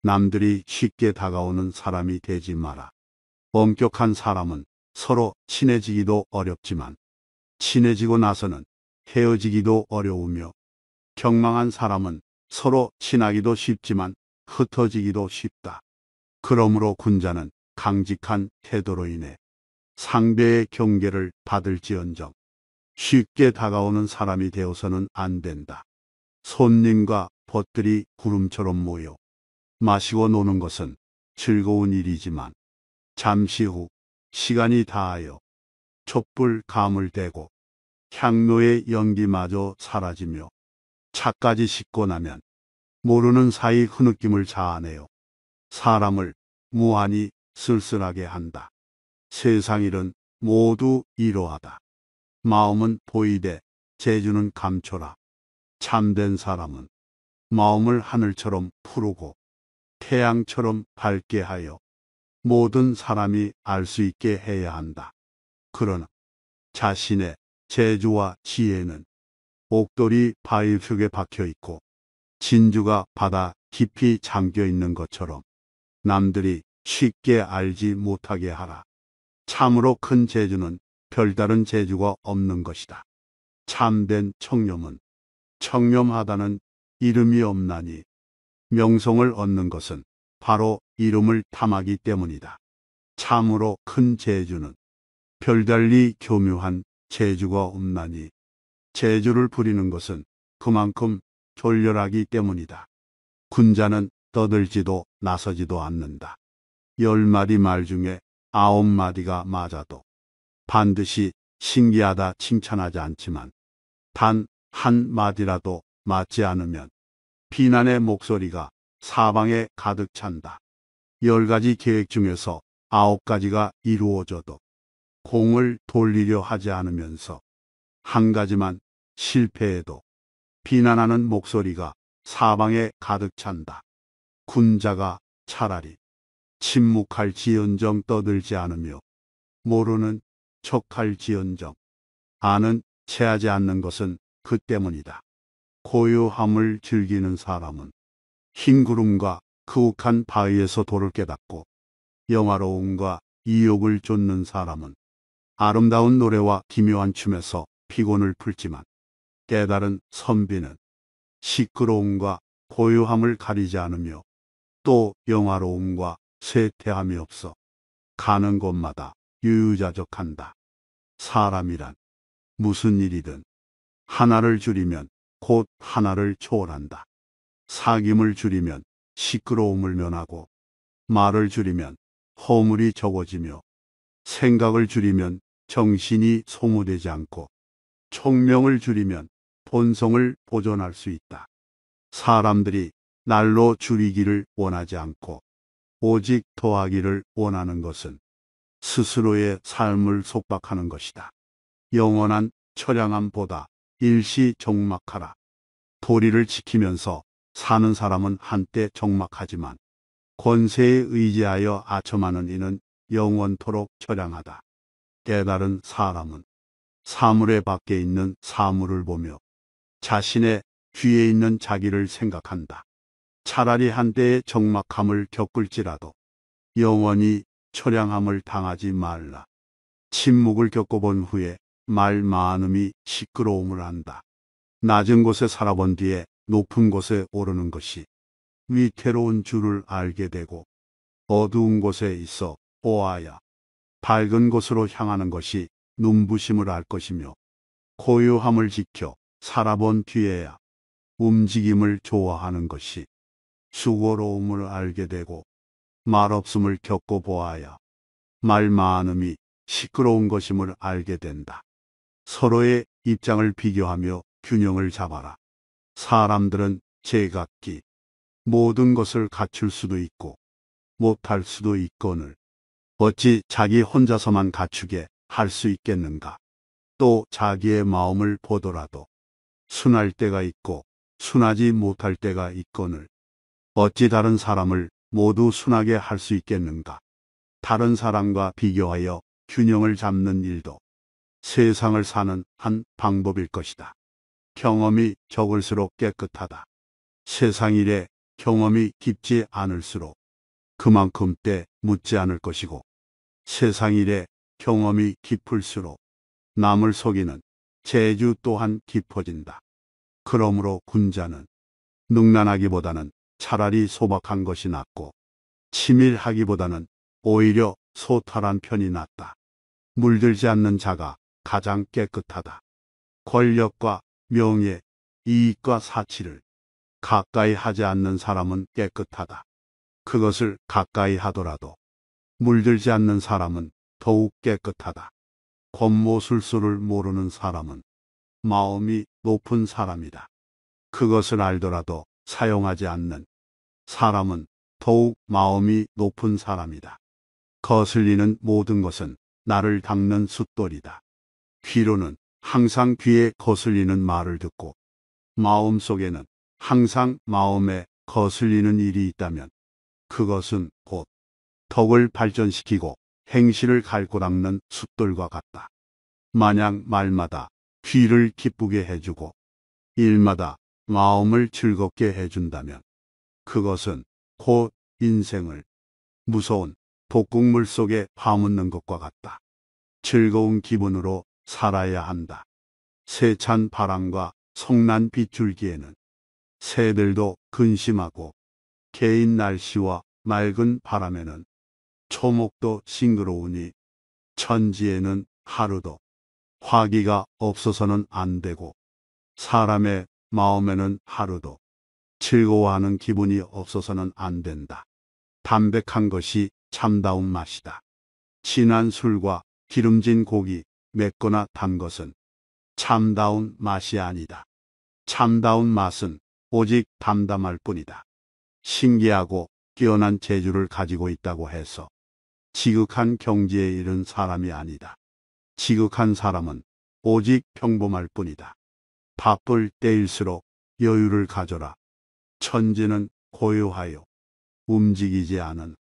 남들이 쉽게 다가오는 사람이 되지 마라. 엄격한 사람은 서로 친해지기도 어렵지만 친해지고 나서는 헤어지기도 어려우며 경망한 사람은 서로 친하기도 쉽지만 흩어지기도 쉽다. 그러므로 군자는 강직한 태도로 인해 상대의 경계를 받을지언정 쉽게 다가오는 사람이 되어서는 안 된다. 손님과 벗들이 구름처럼 모여 마시고 노는 것은 즐거운 일이지만 잠시 후 시간이 다하여 촛불 감을 대고 향로의 연기마저 사라지며 차까지 싣고 나면 모르는 사이 흐느낌을 자아내어 사람을 무한히 쓸쓸하게 한다. 세상 일은 모두 이러하다. 마음은 보이되 재주는 감춰라. 참된 사람은 마음을 하늘처럼 푸르고 태양처럼 밝게 하여 모든 사람이 알 수 있게 해야 한다. 그러나 자신의 재주와 지혜는 옥돌이 바위 속에 박혀 있고 진주가 바다 깊이 잠겨 있는 것처럼 남들이 쉽게 알지 못하게 하라. 참으로 큰 재주는 별다른 재주가 없는 것이다. 참된 청렴은 청렴하다는 이름이 없나니 명성을 얻는 것은 바로 이름을 탐하기 때문이다. 참으로 큰 재주는 별달리 교묘한 재주가 없나니 재주를 부리는 것은 그만큼 졸렬하기 때문이다. 군자는 떠들지도 나서지도 않는다. 10마디 말 중에 9마디가 맞아도 반드시 신기하다 칭찬하지 않지만 단 한 마디라도 맞지 않으면 비난의 목소리가 사방에 가득 찬다. 10가지 계획 중에서 9가지가 이루어져도 공을 돌리려 하지 않으면서 한 가지만 실패해도 비난하는 목소리가 사방에 가득 찬다. 군자가 차라리 침묵할지언정 떠들지 않으며 모르는 척할지언정 아는 체하지 않는 것은 그 때문이다. 고요함을 즐기는 사람은 흰 구름과 그욱한 바위에서 도를 깨닫고 영화로움과 이욕을 쫓는 사람은 아름다운 노래와 기묘한 춤에서 피곤을 풀지만 깨달은 선비는 시끄러움과 고요함을 가리지 않으며 또 영화로움과 쇠퇴함이 없어 가는 곳마다 유유자적한다. 사람이란 무슨 일이든 하나를 줄이면 곧 하나를 초월한다. 사귐을 줄이면 시끄러움을 면하고 말을 줄이면 허물이 적어지며 생각을 줄이면 정신이 소모되지 않고 총명을 줄이면 본성을 보존할 수 있다. 사람들이 날로 줄이기를 원하지 않고 오직 더하기를 원하는 것은 스스로의 삶을 속박하는 것이다. 영원한 처량함보다 일시정막하라. 도리를 지키면서 사는 사람은 한때 정막하지만 권세에 의지하여 아첨하는 이는 영원토록 처량하다. 깨달은 사람은 사물의 밖에 있는 사물을 보며 자신의 뒤에 있는 자기를 생각한다. 차라리 한때의 적막함을 겪을지라도 영원히 처량함을 당하지 말라. 침묵을 겪어본 후에 말 많음이 시끄러움을 안다. 낮은 곳에 살아본 뒤에 높은 곳에 오르는 것이 위태로운 줄을 알게 되고 어두운 곳에 있어 보아야 밝은 곳으로 향하는 것이 눈부심을 알 것이며 고요함을 지켜 살아본 뒤에야 움직임을 좋아하는 것이 수고로움을 알게 되고 말없음을 겪어보아야 말 많음이 시끄러운 것임을 알게 된다. 서로의 입장을 비교하며 균형을 잡아라. 사람들은 제각기 모든 것을 갖출 수도 있고 못할 수도 있거늘 어찌 자기 혼자서만 갖추게 할 수 있겠는가. 또 자기의 마음을 보더라도 순할 때가 있고 순하지 못할 때가 있거늘 어찌 다른 사람을 모두 순하게 할 수 있겠는가. 다른 사람과 비교하여 균형을 잡는 일도 세상을 사는 한 방법일 것이다. 경험이 적을수록 깨끗하다. 세상 일에 경험이 깊지 않을수록 그만큼 때 묻지 않을 것이고, 세상 일에 경험이 깊을수록 남을 속이는 재주 또한 깊어진다. 그러므로 군자는 능란하기보다는 차라리 소박한 것이 낫고, 치밀하기보다는 오히려 소탈한 편이 낫다. 물들지 않는 자가 가장 깨끗하다. 권력과 명예, 이익과 사치를 가까이 하지 않는 사람은 깨끗하다. 그것을 가까이 하더라도 물들지 않는 사람은 더욱 깨끗하다. 권모술수를 모르는 사람은 마음이 높은 사람이다. 그것을 알더라도 사용하지 않는 사람은 더욱 마음이 높은 사람이다. 거슬리는 모든 것은 나를 닦는 숫돌이다. 귀로는 항상 귀에 거슬리는 말을 듣고, 마음속에는 항상 마음에 거슬리는 일이 있다면 그것은 곧 덕을 발전시키고 행실을 갈고 닦는 숫돌과 같다. 만약 말마다 귀를 기쁘게 해주고 일마다 마음을 즐겁게 해준다면 그것은 곧 인생을 무서운 독극물 속에 파묻는 것과 같다. 즐거운 기분으로 살아야 한다. 세찬 바람과 성난 빗줄기에는 새들도 근심하고, 개인 날씨와 맑은 바람에는 초목도 싱그러우니 천지에는 하루도 화기가 없어서는 안 되고, 사람의 마음에는 하루도 즐거워하는 기분이 없어서는 안 된다. 담백한 것이 참다운 맛이다. 진한 술과 기름진 고기, 맵거나 단 것은 참다운 맛이 아니다. 참다운 맛은 오직 담담할 뿐이다. 신기하고 뛰어난 재주를 가지고 있다고 해서 지극한 경지에 이른 사람이 아니다. 지극한 사람은 오직 평범할 뿐이다. 바쁠 때일수록 여유를 가져라. 천지는 고요하여 움직이지 않은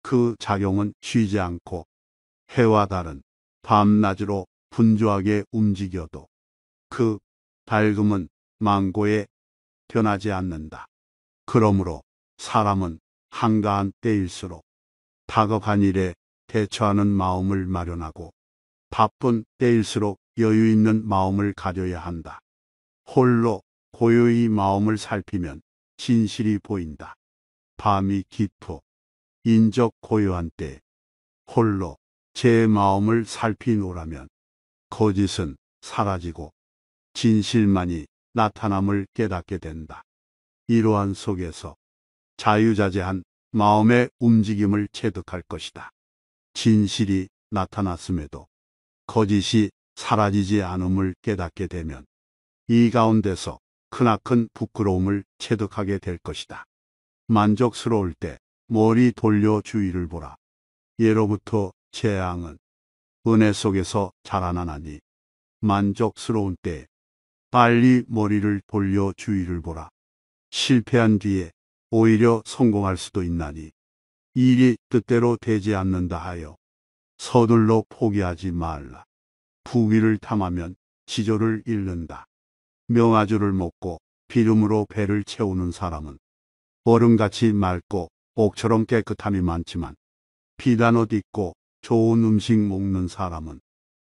그 작용은 쉬지 않고 해와 달은 밤낮으로 분주하게 움직여도 그 밝음은 망고에 변하지 않는다. 그러므로 사람은 한가한 때일수록 다급한 일에 대처하는 마음을 마련하고, 바쁜 때일수록 여유 있는 마음을 가져야 한다. 홀로 고요히 마음을 살피면 진실이 보인다. 밤이 깊고 인적 고요한 때 홀로 제 마음을 살피노라면 거짓은 사라지고 진실만이 나타남을 깨닫게 된다. 이러한 속에서 자유자재한 마음의 움직임을 체득할 것이다. 진실이 나타났음에도 거짓이 사라지지 않음을 깨닫게 되면 이 가운데서 크나큰 부끄러움을 체득하게 될 것이다. 만족스러울 때 머리 돌려 주위를 보라. 예로부터 재앙은 은혜 속에서 자라나나니 만족스러운 때 빨리 머리를 돌려 주위를 보라. 실패한 뒤에 오히려 성공할 수도 있나니 일이 뜻대로 되지 않는다 하여 서둘러 포기하지 말라. 부귀를 탐하면 지조를 잃는다. 명아주를 먹고 비름으로 배를 채우는 사람은 얼음같이 맑고 옥처럼 깨끗함이 많지만, 비단 옷 입고 좋은 음식 먹는 사람은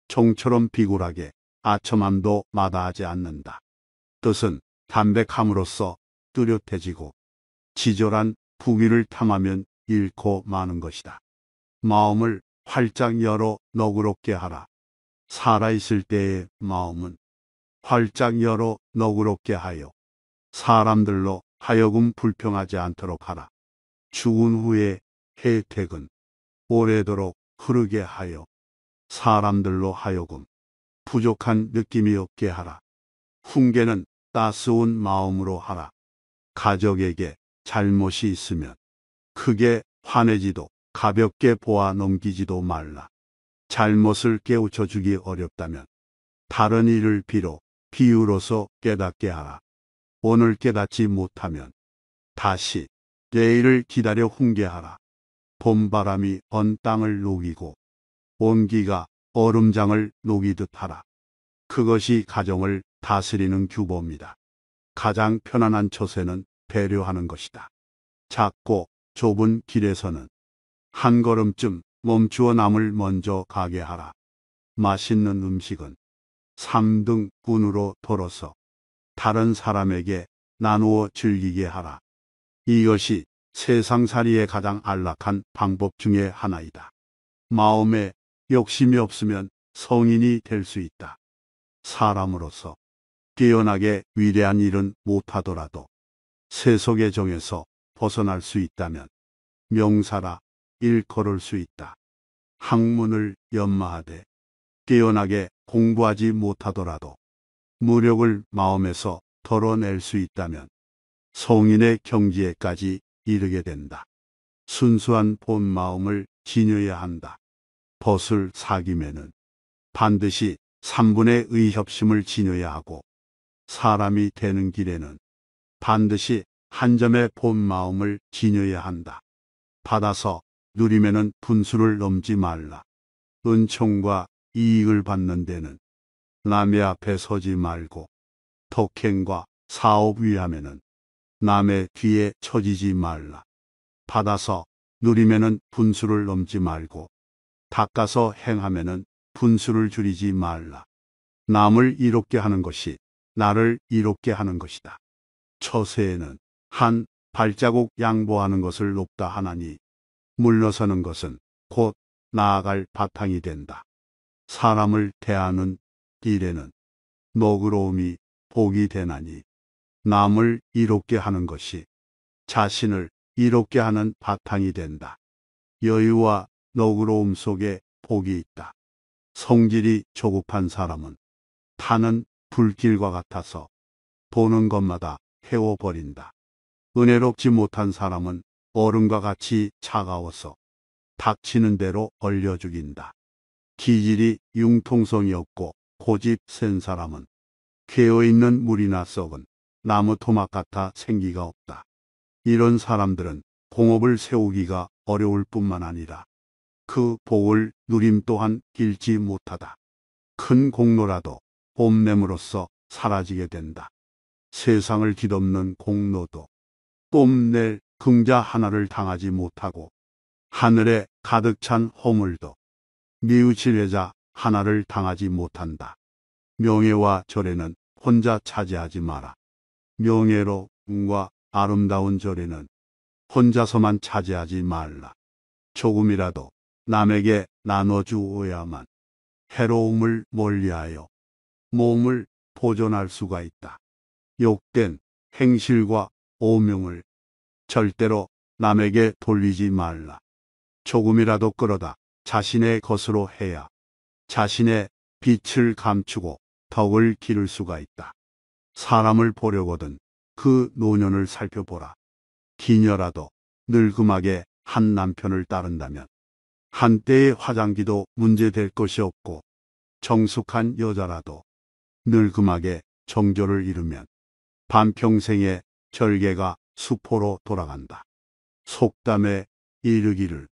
종처럼 비굴하게 아첨함도 마다하지 않는다. 뜻은 담백함으로써 뚜렷해지고, 지졸한 부귀를 탐하면 잃고 마는 것이다. 마음을 활짝 열어 너그럽게 하라. 살아있을 때의 마음은 활짝 열어 너그럽게 하여 사람들로 하여금 불평하지 않도록 하라. 죽은 후에 혜택은 오래도록 흐르게 하여 사람들로 하여금 부족한 느낌이 없게 하라. 훈계는 따스운 마음으로 하라. 가족에게 잘못이 있으면 크게 화내지도 가볍게 보아 넘기지도 말라. 잘못을 깨우쳐 주기 어렵다면 다른 일을 비유로서 깨닫게 하라. 오늘 깨닫지 못하면 다시 내일을 기다려 훈계하라. 봄바람이 언 땅을 녹이고 온기가 얼음장을 녹이듯 하라. 그것이 가정을 다스리는 규범이다. 가장 편안한 처세는 배려하는 것이다. 작고 좁은 길에서는 한 걸음쯤 멈추어 남을 먼저 가게 하라. 맛있는 음식은 3등분으로 덜어서 다른 사람에게 나누어 즐기게 하라. 이것이 세상살이의 가장 안락한 방법 중에 하나이다. 마음에 욕심이 없으면 성인이 될 수 있다. 사람으로서 뛰어나게 위대한 일은 못하더라도 세속의 정에서 벗어날 수 있다면 명사라 일컬을 수 있다. 학문을 연마하되 뛰어나게 공부하지 못하더라도 무력을 마음에서 덜어낼 수 있다면 성인의 경지에까지 이르게 된다. 순수한 본 마음을 지녀야 한다. 벗을 사김에는 반드시 3분의 의 협심을 지녀야 하고 사람이 되는 길에는 반드시 한 점의 본 마음을 지녀야 한다. 받아서 누리면은 분수를 넘지 말라. 은총과 이익을 받는 데는 남의 앞에 서지 말고 독행과 사업 위함에는 남의 뒤에 처지지 말라. 받아서 누리면은 분수를 넘지 말고 닦아서 행하면은 분수를 줄이지 말라. 남을 이롭게 하는 것이 나를 이롭게 하는 것이다. 처세에는 한 발자국 양보하는 것을 높다 하나니 물러서는 것은 곧 나아갈 바탕이 된다. 사람을 대하는 일에는 너그러움이 복이 되나니 남을 이롭게 하는 것이 자신을 이롭게 하는 바탕이 된다. 여유와 너그러움 속에 복이 있다. 성질이 조급한 사람은 타는 불길과 같아서 보는 것마다 태워버린다. 은혜롭지 못한 사람은 얼음과 같이 차가워서 닥치는 대로 얼려 죽인다. 기질이 융통성이 없고 고집 센 사람은 깨어있는 물이나 썩은 나무 토막 같아 생기가 없다. 이런 사람들은 공업을 세우기가 어려울 뿐만 아니라 그 복을 누림 또한 길지 못하다. 큰 공로라도 뽐냄으로써 사라지게 된다. 세상을 뒤덮는 공로도 뽐낼 긍자 하나를 당하지 못하고 하늘에 가득 찬 허물도 뉘우칠 회자 하나를 당하지 못한다. 명예와 절에는 혼자 차지하지 마라. 명예로움과 아름다운 절에는 혼자서만 차지하지 말라. 조금이라도 남에게 나눠주어야만 해로움을 멀리하여 몸을 보존할 수가 있다. 욕된 행실과 오명을 절대로 남에게 돌리지 말라. 조금이라도 끌어다 자신의 것으로 해야 자신의 빛을 감추고 덕을 기를 수가 있다. 사람을 보려거든 그 노년을 살펴보라. 기녀라도 늙음하게 한 남편을 따른다면 한때의 화장기도 문제될 것이 없고 정숙한 여자라도 늙음하게 정조를 이루면 반평생의 절개가 수포로 돌아간다. 속담에 이르기를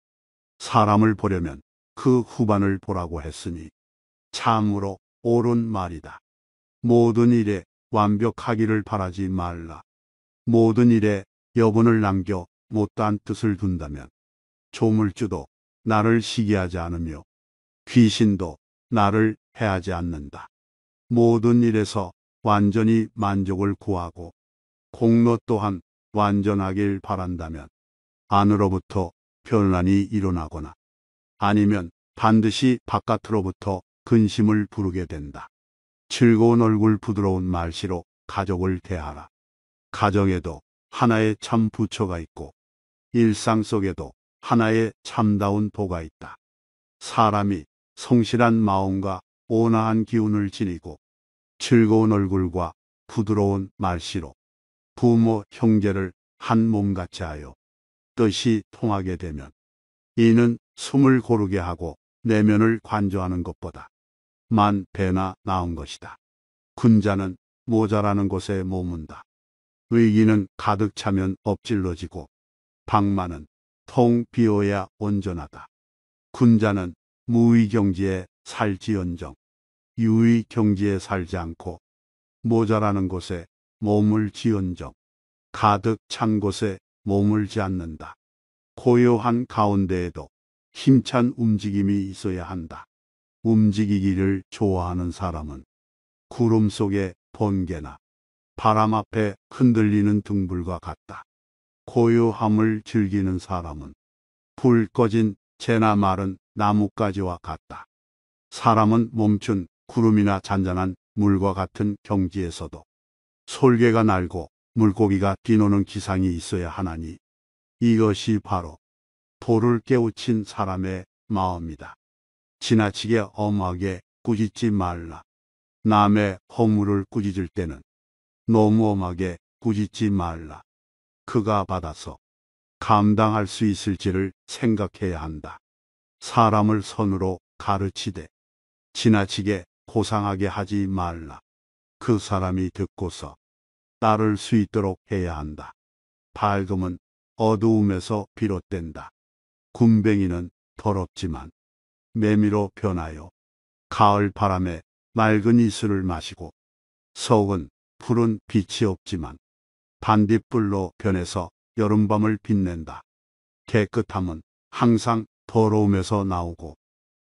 사람을 보려면 그 후반을 보라고 했으니 참으로 옳은 말이다. 모든 일에 완벽하기를 바라지 말라. 모든 일에 여분을 남겨 못다한 뜻을 둔다면 조물주도 나를 시기하지 않으며 귀신도 나를 해하지 않는다. 모든 일에서 완전히 만족을 구하고 공로 또한 완전하길 바란다면 안으로부터 변란이 일어나거나 아니면 반드시 바깥으로부터 근심을 부르게 된다. 즐거운 얼굴 부드러운 말씨로 가족을 대하라. 가정에도 하나의 참 부처가 있고 일상 속에도 하나의 참다운 도가 있다. 사람이 성실한 마음과 온화한 기운을 지니고 즐거운 얼굴과 부드러운 말씨로 부모 형제를 한 몸같이 하여 뜻이 통하게 되면 이는 숨을 고르게 하고 내면을 관조하는 것보다 만 배나 나은 것이다. 군자는 모자라는 곳에 머문다. 의기는 가득 차면 엎질러지고 방만은 통 비어야 온전하다. 군자는 무의경지에 살지언정 유의경지에 살지 않고 모자라는 곳에 머물지언정 가득 찬 곳에 머물지 않는다. 고요한 가운데에도 힘찬 움직임이 있어야 한다. 움직이기를 좋아하는 사람은 구름 속의 번개나 바람 앞에 흔들리는 등불과 같다. 고요함을 즐기는 사람은 불 꺼진 재나 마른 나뭇가지와 같다. 사람은 멈춘 구름이나 잔잔한 물과 같은 경지에서도 솔개가 날고 물고기가 뛰노는 기상이 있어야 하나니 이것이 바로 도를 깨우친 사람의 마음이다. 지나치게 엄하게 꾸짖지 말라. 남의 허물을 꾸짖을 때는 너무 엄하게 꾸짖지 말라. 그가 받아서 감당할 수 있을지를 생각해야 한다. 사람을 선으로 가르치되 지나치게 고상하게 하지 말라. 그 사람이 듣고서 따를 수 있도록 해야 한다. 밝음은 어두움에서 비롯된다. 굼벵이는 더럽지만 매미로 변하여 가을 바람에 맑은 이슬을 마시고, 석은 푸른 빛이 없지만 반딧불로 변해서 여름밤을 빛낸다. 깨끗함은 항상 더러움에서 나오고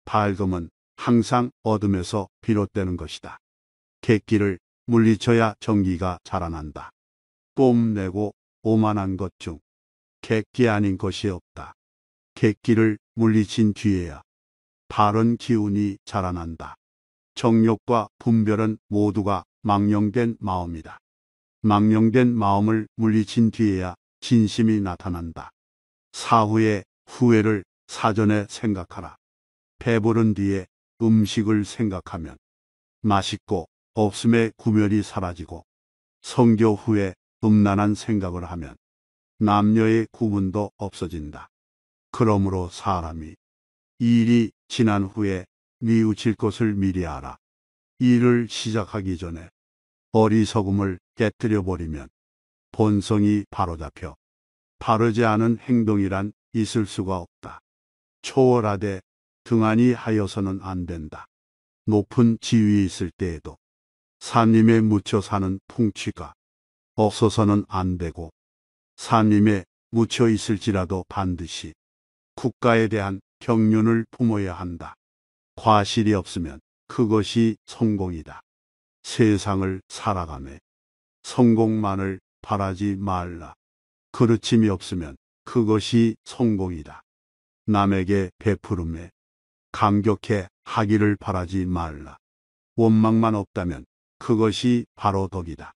밝음은 항상 어둠에서 비롯되는 것이다. 객기를 물리쳐야 정기가 자라난다. 뽐내고 오만한 것 중 객기 아닌 것이 없다. 객기를 물리친 뒤에야 바른 기운이 자라난다. 정욕과 분별은 모두가 망령된 마음이다. 망령된 마음을 물리친 뒤에야 진심이 나타난다. 사후의 후회를 사전에 생각하라. 배부른 뒤에 음식을 생각하면 맛있고 없음의 구별이 사라지고, 성교 후에 음란한 생각을 하면 남녀의 구분도 없어진다. 그러므로 사람이 일이 지난 후에 뉘우칠 것을 미리 알아. 일을 시작하기 전에 어리석음을 깨뜨려 버리면 본성이 바로잡혀 바르지 않은 행동이란 있을 수가 없다. 초월하되 등한히 하여서는 안 된다. 높은 지위에 있을 때에도 산림에 묻혀 사는 풍취가 없어서는 안 되고, 산림에 묻혀 있을지라도 반드시 국가에 대한 경륜을 품어야 한다. 과실이 없으면 그것이 성공이다. 세상을 살아가며 성공만을 바라지 말라. 그르침이 없으면 그것이 성공이다. 남에게 베푸름에 감격해 하기를 바라지 말라. 원망만 없다면 그것이 바로 덕이다.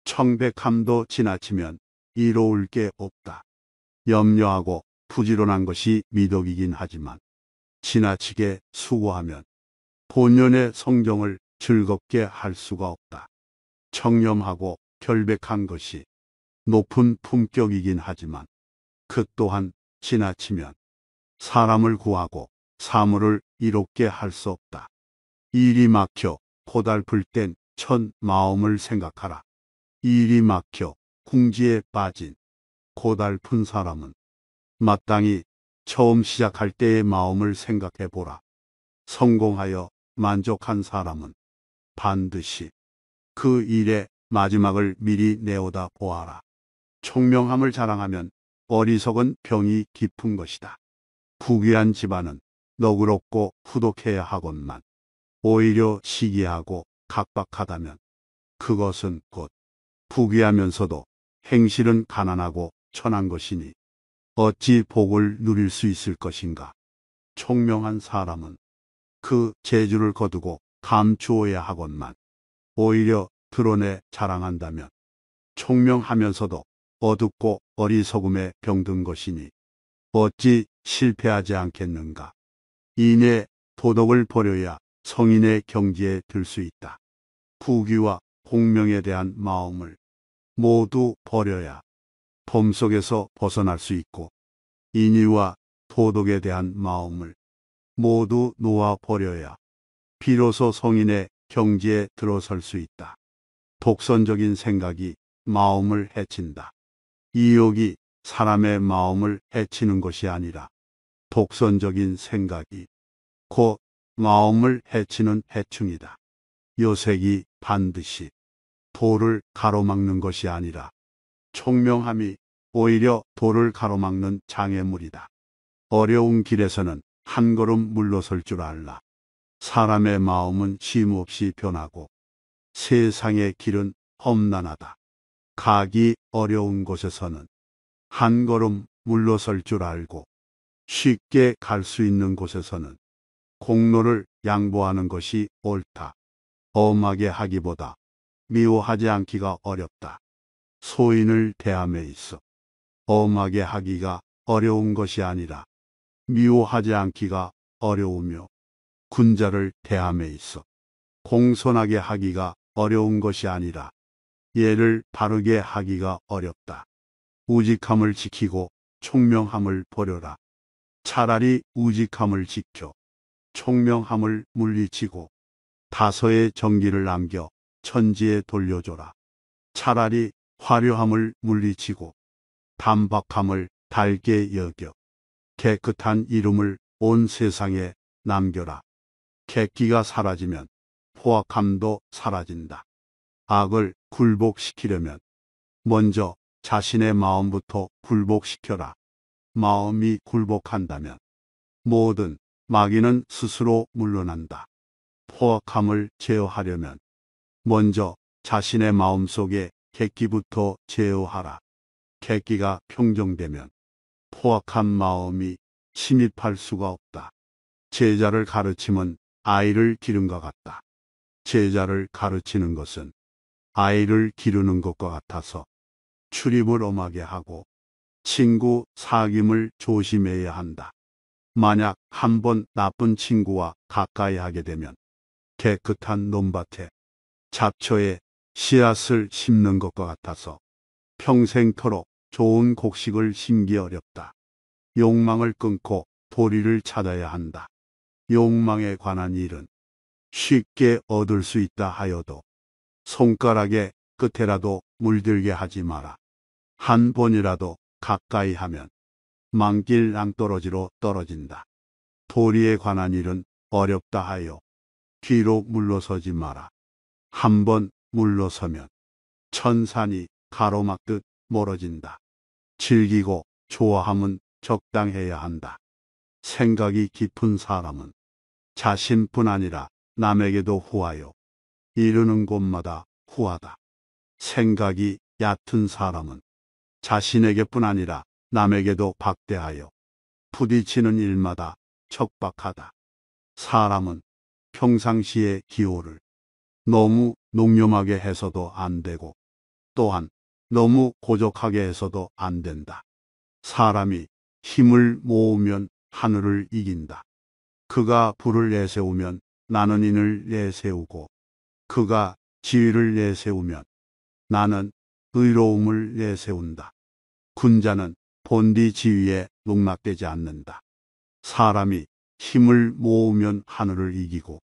청백함도 지나치면 이로울 게 없다. 염려하고 부지런한 것이 미덕이긴 하지만 지나치게 수고하면 본연의 성정을 즐겁게 할 수가 없다. 청렴하고 결백한 것이 높은 품격이긴 하지만 그 또한 지나치면 사람을 구하고 사물을 이롭게 할 수 없다. 일이 막혀 고달플 땐 천 마음을 생각하라. 일이 막혀 궁지에 빠진 고달픈 사람은 마땅히 처음 시작할 때의 마음을 생각해 보라. 성공하여 만족한 사람은 반드시 그 일의 마지막을 미리 내오다 보아라. 총명함을 자랑하면 어리석은 병이 깊은 것이다. 부귀한 집안은 너그럽고 후독해야 하건만 오히려 시기하고 각박하다면 그것은 곧 부귀하면서도 행실은 가난하고 천한 것이니 어찌 복을 누릴 수 있을 것인가. 총명한 사람은 그 재주를 거두고 감추어야 하건만 오히려 드러내 자랑한다면 총명하면서도 어둡고 어리석음에 병든 것이니 어찌 실패하지 않겠는가. 인의 도덕을 버려야 성인의 경지에 들 수 있다. 부귀와 공명에 대한 마음을 모두 버려야 범 속에서 벗어날 수 있고, 인의와 도덕에 대한 마음을 모두 놓아 버려야 비로소 성인의 경지에 들어설 수 있다. 독선적인 생각이 마음을 해친다. 이욕이 사람의 마음을 해치는 것이 아니라 독선적인 생각이 곧 마음을 해치는 해충이다. 요색이 반드시 도를 가로막는 것이 아니라 총명함이 오히려 도를 가로막는 장애물이다. 어려운 길에서는 한 걸음 물러설 줄 알라. 사람의 마음은 쉼없이 변하고 세상의 길은 험난하다. 가기 어려운 곳에서는 한 걸음 물러설 줄 알고 쉽게 갈 수 있는 곳에서는 공로를 양보하는 것이 옳다. 엄하게 하기보다 미워하지 않기가 어렵다. 소인을 대함에 있어 엄하게 하기가 어려운 것이 아니라 미워하지 않기가 어려우며, 군자를 대함에 있어 공손하게 하기가 어려운 것이 아니라 예를 바르게 하기가 어렵다. 우직함을 지키고 총명함을 버려라. 차라리 우직함을 지켜 총명함을 물리치고 다서의 정기를 남겨 천지에 돌려줘라. 차라리 화려함을 물리치고 단박함을 달게 여겨 깨끗한 이름을 온 세상에 남겨라. 객기가 사라지면 포악함도 사라진다. 악을 굴복시키려면 먼저 자신의 마음부터 굴복시켜라. 마음이 굴복한다면 모든 마귀는 스스로 물러난다. 포악함을 제어하려면 먼저 자신의 마음속에 객기부터 제어하라. 객기가 평정되면 포악한 마음이 침입할 수가 없다. 제자를 가르침은 아이를 기른과 같다. 제자를 가르치는 것은 아이를 기르는 것과 같아서 출입을 엄하게 하고 친구 사귐을 조심해야 한다. 만약 한번 나쁜 친구와 가까이 하게 되면 깨끗한 논밭에 잡초에 씨앗을 심는 것과 같아서 평생토록 좋은 곡식을 심기 어렵다. 욕망을 끊고 도리를 찾아야 한다. 욕망에 관한 일은 쉽게 얻을 수 있다 하여도 손가락의 끝에라도 물들게 하지 마라. 한 번이라도 가까이 하면 망길 낭떠러지로 떨어진다. 도리에 관한 일은 어렵다 하여 뒤로 물러서지 마라. 한 번 물러서면 천산이 가로막듯 멀어진다. 즐기고 좋아함은 적당해야 한다. 생각이 깊은 사람은 자신뿐 아니라 남에게도 후하여 이르는 곳마다 후하다. 생각이 얕은 사람은 자신에게뿐 아니라 남에게도 박대하여 부딪히는 일마다 척박하다. 사람은 평상시의 기호를 너무 농염하게 해서도 안 되고 또한 너무 고족하게 해서도 안 된다. 사람이 힘을 모으면 하늘을 이긴다. 그가 불을 내세우면 나는 인을 내세우고 그가 지위를 내세우면 나는 의로움을 내세운다. 군자는 본디 지위에 농락되지 않는다. 사람이 힘을 모으면 하늘을 이기고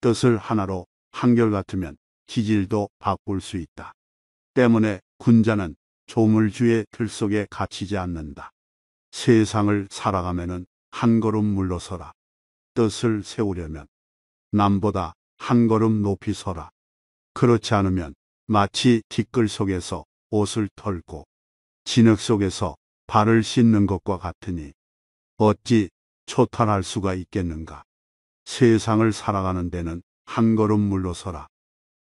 뜻을 하나로 한결같으면 기질도 바꿀 수 있다. 때문에 군자는 조물주의 틀 속에 갇히지 않는다. 세상을 살아가면은 한 걸음 물러서라. 뜻을 세우려면 남보다 한 걸음 높이 서라. 그렇지 않으면 마치 티끌 속에서 옷을 털고 진흙 속에서 발을 씻는 것과 같으니 어찌 초탈할 수가 있겠는가. 세상을 살아가는 데는 한 걸음 물러서라.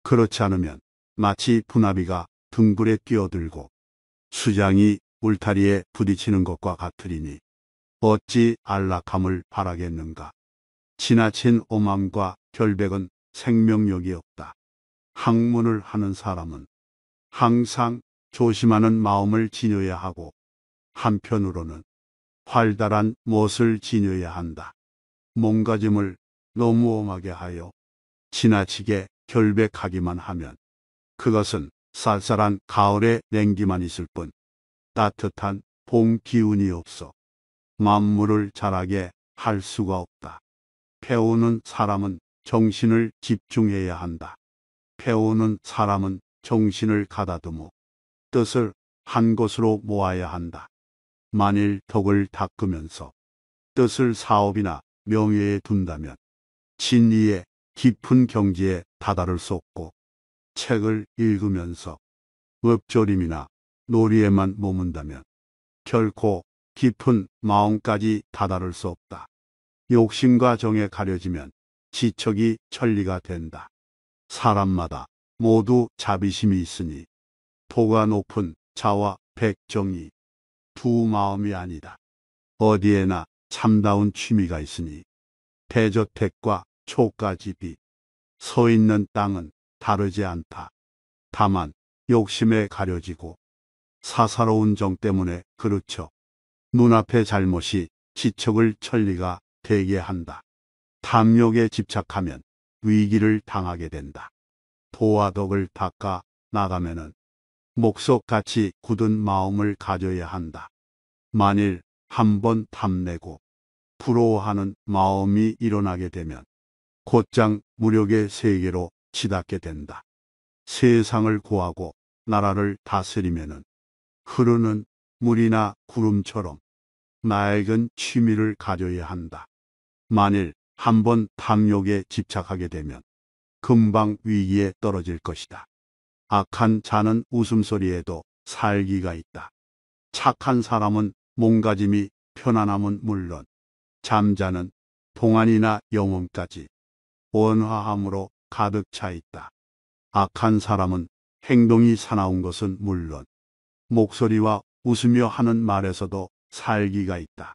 그렇지 않으면 마치 분화비가 등불에 끼어들고 수장이 울타리에 부딪히는 것과 같으리니 어찌 안락함을 바라겠는가. 지나친 오만과 결백은 생명력이 없다. 학문을 하는 사람은 항상 조심하는 마음을 지녀야 하고 한편으로는 활달한 못을 지녀야 한다. 몸가짐을 너무 엄하게 하여 지나치게 결백하기만 하면 그것은 쌀쌀한 가을의 냉기만 있을 뿐 따뜻한 봄 기운이 없어 만물을 자라게 할 수가 없다. 배우는 사람은 정신을 집중해야 한다. 배우는 사람은 정신을 가다듬어 뜻을 한 곳으로 모아야 한다. 만일 덕을 닦으면서 뜻을 사업이나 명예에 둔다면 진리의 깊은 경지에 다다를 수 없고 책을 읽으면서 읊조림이나 놀이에만 머문다면 결코 깊은 마음까지 다다를 수 없다. 욕심과 정에 가려지면 지척이 천리가 된다. 사람마다 모두 자비심이 있으니 도가 높은 자와 백정이 두 마음이 아니다. 어디에나 참다운 취미가 있으니 대저택과 초가집이 서 있는 땅은 다르지 않다. 다만 욕심에 가려지고 사사로운 정 때문에 그렇죠. 눈앞의 잘못이 지척을 천리가 되게 한다. 탐욕에 집착하면 위기를 당하게 된다. 도와 덕을 닦아 나가면은 목석같이 굳은 마음을 가져야 한다. 만일 한번 탐내고 부러워하는 마음이 일어나게 되면 곧장 무력의 세계로 치닫게 된다. 세상을 구하고 나라를 다스리면은 흐르는 물이나 구름처럼 맑은 취미를 가져야 한다. 만일 한번 탐욕에 집착하게 되면 금방 위기에 떨어질 것이다. 악한 자는 웃음소리에도 살기가 있다. 착한 사람은 몸가짐이 편안함은 물론 잠자는 동안이나 영혼까지 원화함으로 가득 차 있다. 악한 사람은 행동이 사나운 것은 물론 목소리와 웃으며 하는 말에서도 살기가 있다.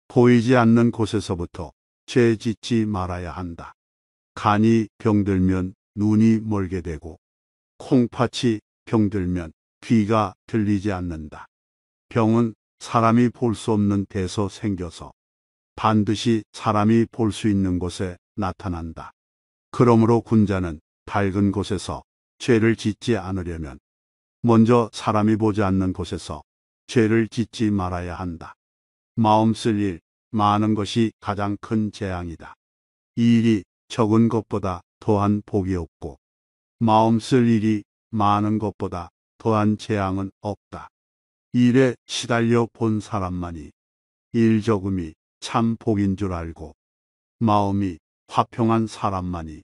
보이지 않는 곳에서부터 죄 짓지 말아야 한다. 간이 병들면 눈이 멀게 되고 콩팥이 병들면 귀가 들리지 않는다. 병은 사람이 볼 수 없는 데서 생겨서 반드시 사람이 볼 수 있는 곳에 나타난다. 그러므로 군자는 밝은 곳에서 죄를 짓지 않으려면 먼저 사람이 보지 않는 곳에서 죄를 짓지 말아야 한다. 마음 쓸 일 많은 것이 가장 큰 재앙이다. 이 일이 적은 것보다 더한 복이 없고 마음 쓸 일이 많은 것보다 더한 재앙은 없다. 일에 시달려 본 사람만이 일 적음이 참 복인 줄 알고 마음이 화평한 사람만이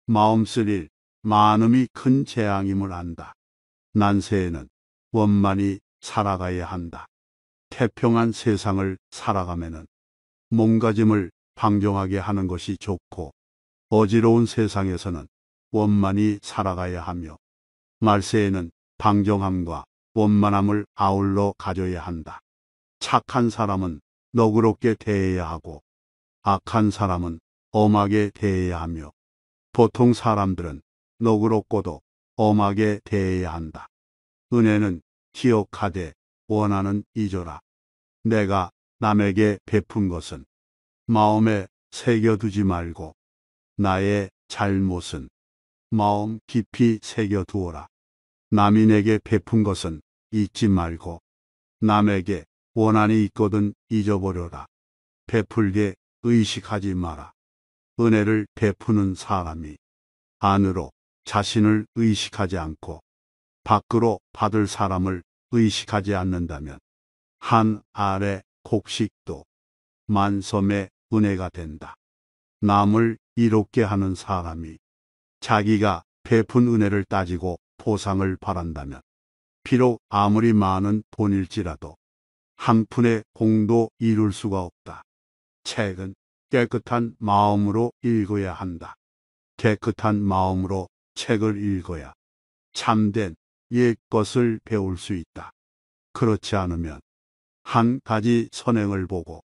마음 쓸 일 많음이 큰 재앙임을 안다. 난세에는 원만히 살아가야 한다. 태평한 세상을 살아가면은 몸가짐을 방종하게 하는 것이 좋고 어지러운 세상에서는 원만히 살아가야 하며 말세에는 방종함과 원만함을 아울러 가져야 한다. 착한 사람은 너그럽게 대해야 하고 악한 사람은 엄하게 대해야 하며 보통 사람들은 너그럽고도 엄하게 대해야 한다. 은혜는 기억하되 원하는 잊어라. 내가 남에게 베푼 것은 마음에 새겨두지 말고 나의 잘못은 마음 깊이 새겨두어라. 남이 내게 베푼 것은 잊지 말고 남에게 원한이 있거든 잊어버려라. 베풀게 의식하지 마라. 은혜를 베푸는 사람이 안으로 자신을 의식하지 않고 밖으로 받을 사람을 의식하지 않는다면 한 알의 곡식도 만섬의 은혜가 된다. 남을 이롭게 하는 사람이 자기가 베푼 은혜를 따지고 보상을 바란다면 비록 아무리 많은 돈일지라도 한 푼의 공도 이룰 수가 없다. 책은 깨끗한 마음으로 읽어야 한다. 깨끗한 마음으로 책을 읽어야 참된 옛 것을 배울 수 있다. 그렇지 않으면 한 가지 선행을 보고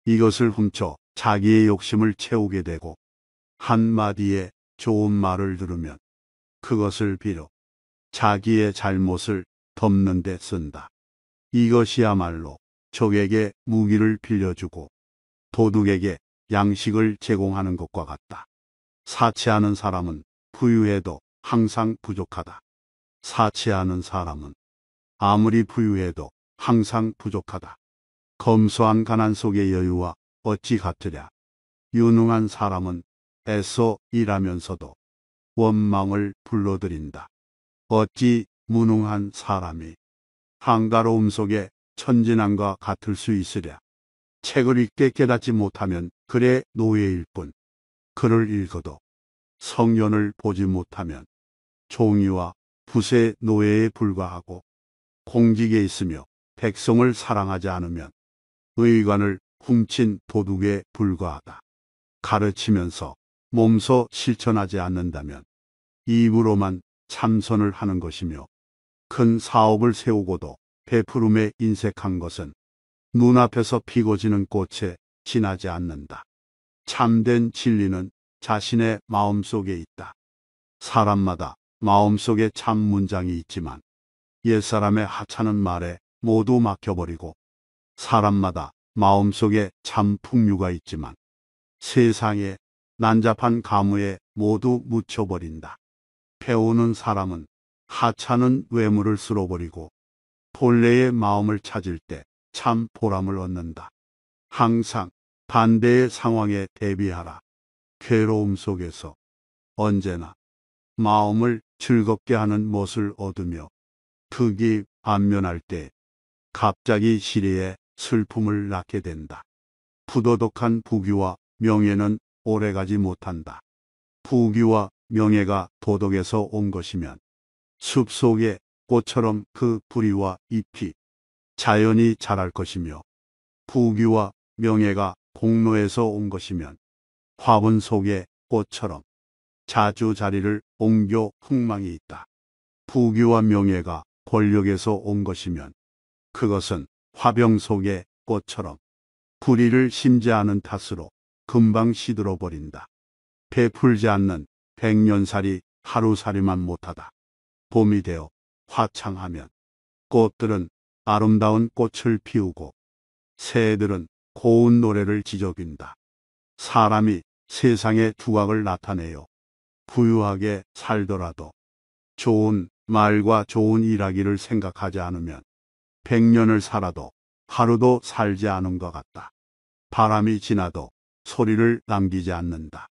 이것을 훔쳐 자기의 욕심을 채우게 되고 한마디의 좋은 말을 들으면 그것을 빌어 자기의 잘못을 덮는 데 쓴다. 이것이야말로 적에게 무기를 빌려주고 도둑에게 양식을 제공하는 것과 같다. 사치하는 사람은 부유해도 항상 부족하다. 사치하는 사람은 아무리 부유해도 항상 부족하다. 검소한 가난 속의 여유와 어찌 같으랴. 유능한 사람은 애써 일하면서도 원망을 불러들인다. 어찌 무능한 사람이 한가로움 속에 천진함과 같을 수 있으랴. 책을 읽게 깨닫지 못하면 글의 노예일 뿐, 글을 읽어도 성연을 보지 못하면 종이와 붓의 노예에 불과하고 공직에 있으며 백성을 사랑하지 않으면 의관을 훔친 도둑에 불과하다. 가르치면서 몸소 실천하지 않는다면 입으로만 참선을 하는 것이며 큰 사업을 세우고도 베푸름에 인색한 것은 눈앞에서 피고 지는 꽃에 지나지 않는다. 참된 진리는 자신의 마음속에 있다. 사람마다 마음속에 참 문장이 있지만 옛사람의 하찮은 말에 모두 막혀버리고 사람마다 마음속에 참 풍류가 있지만 세상에 난잡한 가무에 모두 묻혀버린다. 배우는 사람은 하찮은 외모를 쓸어버리고 본래의 마음을 찾을 때 참 보람을 얻는다. 항상 반대의 상황에 대비하라. 괴로움 속에서 언제나 마음을 즐겁게 하는 못을 얻으며 득이 반면할 때 갑자기 시리에 슬픔을 낳게 된다. 부도덕한 부귀와 명예는 오래가지 못한다. 부귀와 명예가 도덕에서 온 것이면 숲속의 꽃처럼 그 뿌리와 잎이 자연히 자랄 것이며 부귀와 명예가 공로에서 온 것이면 화분 속의 꽃처럼 자주 자리를 옮겨 흥망이 있다. 부귀와 명예가 권력에서 온 것이면 그것은 화병 속의 꽃처럼 뿌리를 심지 않은 탓으로 금방 시들어 버린다. 베풀지 않는 백년살이 하루살이만 못하다. 봄이 되어 화창하면 꽃들은 아름다운 꽃을 피우고 새들은 고운 노래를 지저귀다. 사람이 세상의 두각을 나타내요. 부유하게 살더라도 좋은 말과 좋은 일하기를 생각하지 않으면 100년을 살아도 하루도 살지 않은 것 같다. 바람이 지나도 소리를 남기지 않는다.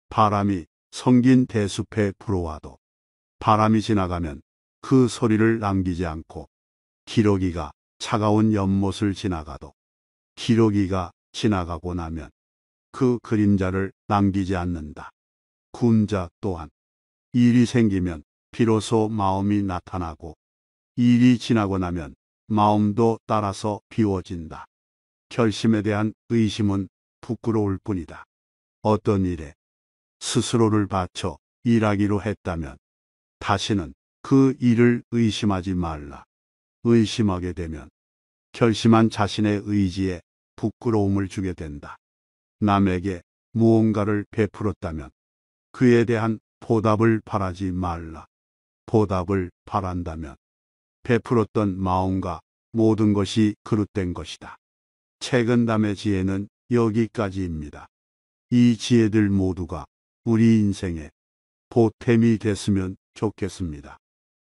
바람이 성긴 대숲에 불어와도 바람이 지나가면 그 소리를 남기지 않고 기러기가 차가운 연못을 지나가도 기러기가 지나가고 나면 그 그림자를 남기지 않는다. 군자 또한 일이 생기면 비로소 마음이 나타나고 일이 지나고 나면 마음도 따라서 비워진다. 결심에 대한 의심은 부끄러울 뿐이다. 어떤 일에 스스로를 바쳐 일하기로 했다면 다시는 그 일을 의심하지 말라. 의심하게 되면 결심한 자신의 의지에 부끄러움을 주게 된다. 남에게 무언가를 베풀었다면 그에 대한 보답을 바라지 말라. 보답을 바란다면 베풀었던 마음과 모든 것이 그릇된 것이다. 최근담의 지혜는 여기까지입니다. 이 지혜들 모두가 우리 인생에 보탬이 됐으면 좋겠습니다.